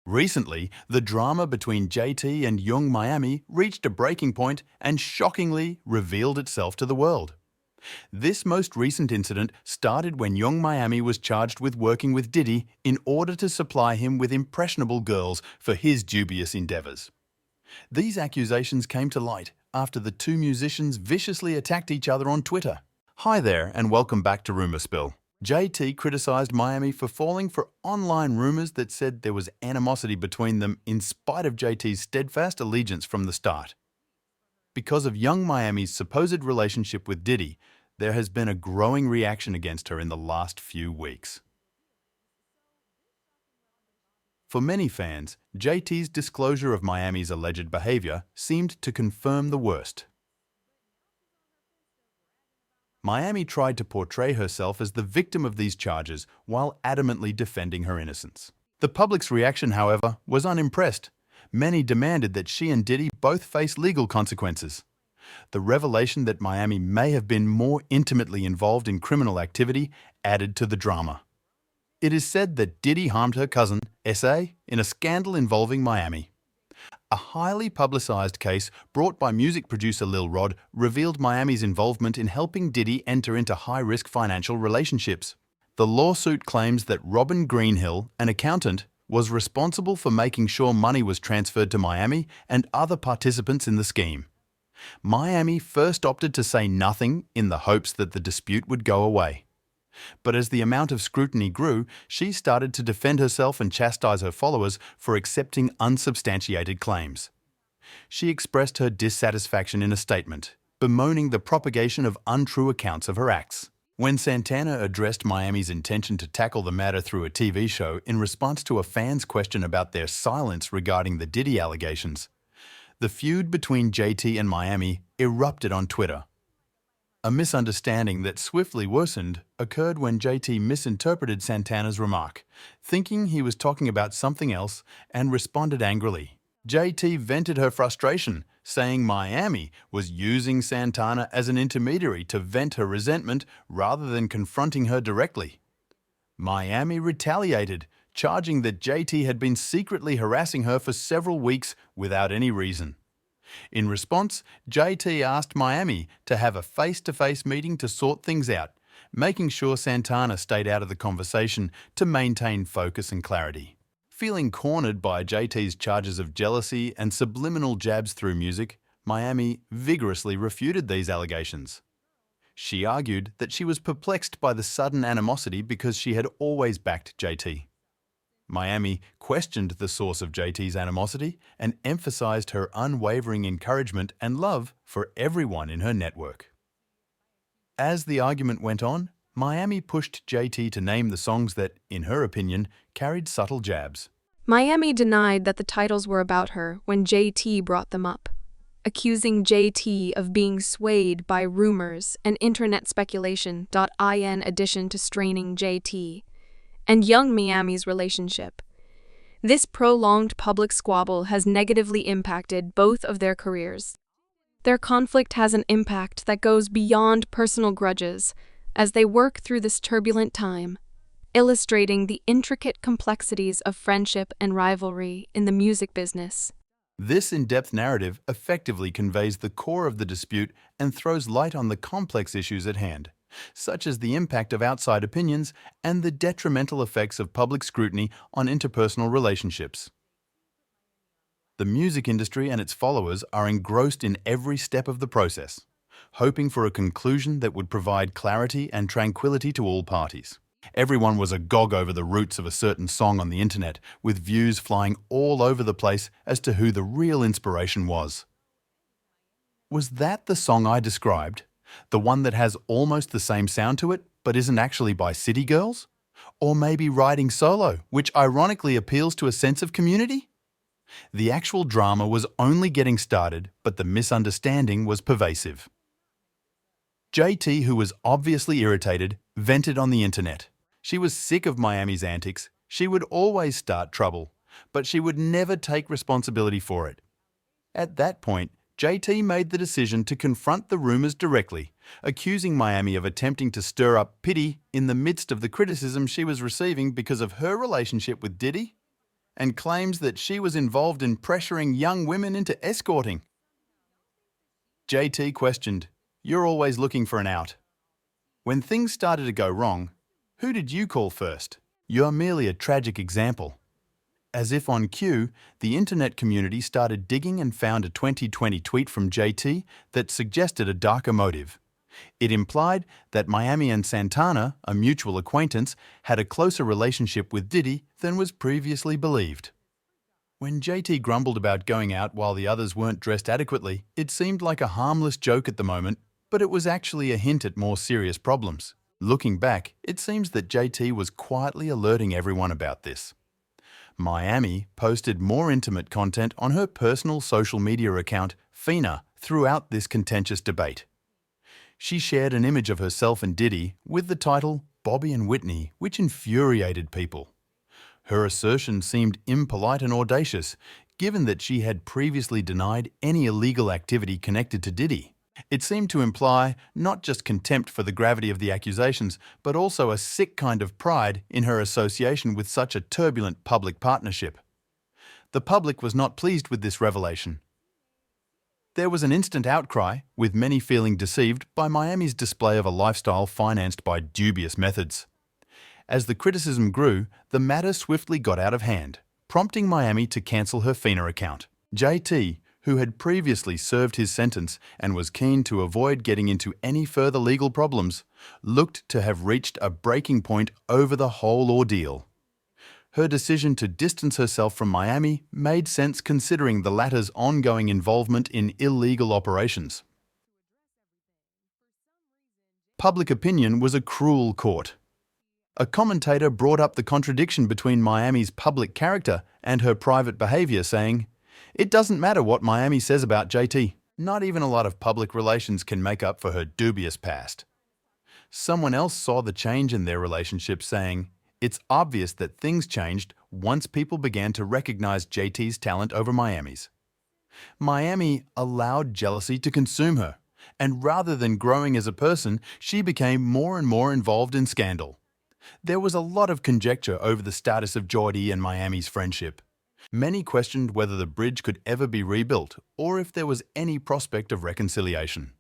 Recently, the drama between JT and Young Miami reached a breaking point and shockingly revealed itself to the world. This most recent incident started when Young Miami was charged with working with Diddy in order to supply him with impressionable girls for his dubious endeavors. These accusations came to light after the two musicians viciously attacked each other on Twitter. Hi there and welcome back to Rumor Spill. JT criticized Miami for falling for online rumors that said there was animosity between them in spite of JT's steadfast allegiance from the start. Because of Young Miami's supposed relationship with Diddy, there has been a growing reaction against her in the last few weeks. For many fans, JT's disclosure of Miami's alleged behavior seemed to confirm the worst. Miami tried to portray herself as the victim of these charges while adamantly defending her innocence. The public's reaction, however, was unimpressed. Many demanded that she and Diddy both face legal consequences. The revelation that Miami may have been more intimately involved in criminal activity added to the drama. It is said that Diddy harmed her cousin, S.A., in a scandal involving Miami. A highly publicized case brought by music producer Lil Rod revealed Miami's involvement in helping Diddy enter into high-risk financial relationships. The lawsuit claims that Robin Greenhill, an accountant, was responsible for making sure money was transferred to Miami and other participants in the scheme. Miami first opted to say nothing in the hopes that the dispute would go away. But as the amount of scrutiny grew, she started to defend herself and chastise her followers for accepting unsubstantiated claims. She expressed her dissatisfaction in a statement, bemoaning the propagation of untrue accounts of her acts. When Santana addressed Miami's intention to tackle the matter through a TV show in response to a fan's question about their silence regarding the Diddy allegations, the feud between JT and Miami erupted on Twitter. A misunderstanding that swiftly worsened occurred when JT misinterpreted Santana's remark, thinking he was talking about something else, and responded angrily. JT vented her frustration, saying Miami was using Santana as an intermediary to vent her resentment rather than confronting her directly. Miami retaliated, charging that JT had been secretly harassing her for several weeks without any reason. In response, JT asked Miami to have a face-to-face meeting to sort things out, making sure Santana stayed out of the conversation to maintain focus and clarity. Feeling cornered by JT's charges of jealousy and subliminal jabs through music, Miami vigorously refuted these allegations. She argued that she was perplexed by the sudden animosity because she had always backed JT. Miami questioned the source of JT's animosity and emphasized her unwavering encouragement and love for everyone in her network. As the argument went on, Miami pushed JT to name the songs that, in her opinion, carried subtle jabs. Miami denied that the titles were about her when JT brought them up, accusing JT of being swayed by rumors and internet speculation. In addition to straining JT and Young Miami's relationship, this prolonged public squabble has negatively impacted both of their careers. Their conflict has an impact that goes beyond personal grudges as they work through this turbulent time, illustrating the intricate complexities of friendship and rivalry in the music business. This in-depth narrative effectively conveys the core of the dispute and throws light on the complex issues at hand, such as the impact of outside opinions and the detrimental effects of public scrutiny on interpersonal relationships. The music industry and its followers are engrossed in every step of the process, hoping for a conclusion that would provide clarity and tranquility to all parties. Everyone was agog over the roots of a certain song on the internet, with views flying all over the place as to who the real inspiration was. Was that the song I described? The one that has almost the same sound to it, but isn't actually by City Girls? Or maybe Riding Solo, which ironically appeals to a sense of community? The actual drama was only getting started, but the misunderstanding was pervasive. JT, who was obviously irritated, vented on the internet. She was sick of Miami's antics. She would always start trouble, but she would never take responsibility for it. At that point, JT made the decision to confront the rumors directly, accusing Miami of attempting to stir up pity in the midst of the criticism she was receiving because of her relationship with Diddy. and claims that she was involved in pressuring young women into escorting. JT questioned, "You're always looking for an out. When things started to go wrong, who did you call first? You're merely a tragic example." As if on cue, the internet community started digging and found a 2020 tweet from JT that suggested a darker motive. It implied that Miami and Santana, a mutual acquaintance, had a closer relationship with Diddy than was previously believed. When JT grumbled about going out while the others weren't dressed adequately, it seemed like a harmless joke at the moment, but it was actually a hint at more serious problems. Looking back, it seems that JT was quietly alerting everyone about this. Miami posted more intimate content on her personal social media account, Fina, throughout this contentious debate. She shared an image of herself and Diddy with the title Bobby and Whitney, which infuriated people. Her assertion seemed impolite and audacious, given that she had previously denied any illegal activity connected to Diddy. It seemed to imply not just contempt for the gravity of the accusations, but also a sick kind of pride in her association with such a turbulent public partnership. The public was not pleased with this revelation. There was an instant outcry, with many feeling deceived by Miami's display of a lifestyle financed by dubious methods. As the criticism grew, the matter swiftly got out of hand, prompting Miami to cancel her Fina account. JT, who had previously served his sentence and was keen to avoid getting into any further legal problems, looked to have reached a breaking point over the whole ordeal. Her decision to distance herself from Miami made sense considering the latter's ongoing involvement in illegal operations. Public opinion was a cruel court. A commentator brought up the contradiction between Miami's public character and her private behavior, saying, "It doesn't matter what Miami says about JT. Not even a lot of public relations can make up for her dubious past." Someone else saw the change in their relationship, saying, "It's obvious that things changed once people began to recognize JT's talent over Miami's." Miami allowed jealousy to consume her, and rather than growing as a person, she became more and more involved in scandal. There was a lot of conjecture over the status of Jordy and Miami's friendship. Many questioned whether the bridge could ever be rebuilt or if there was any prospect of reconciliation.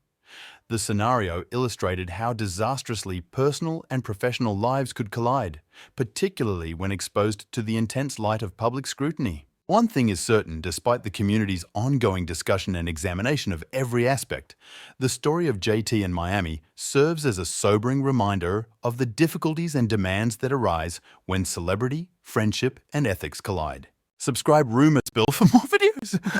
The scenario illustrated how disastrously personal and professional lives could collide, particularly when exposed to the intense light of public scrutiny. One thing is certain, despite the community's ongoing discussion and examination of every aspect, the story of JT and Miami serves as a sobering reminder of the difficulties and demands that arise when celebrity, friendship, and ethics collide. Subscribe Rumor Spill for more videos.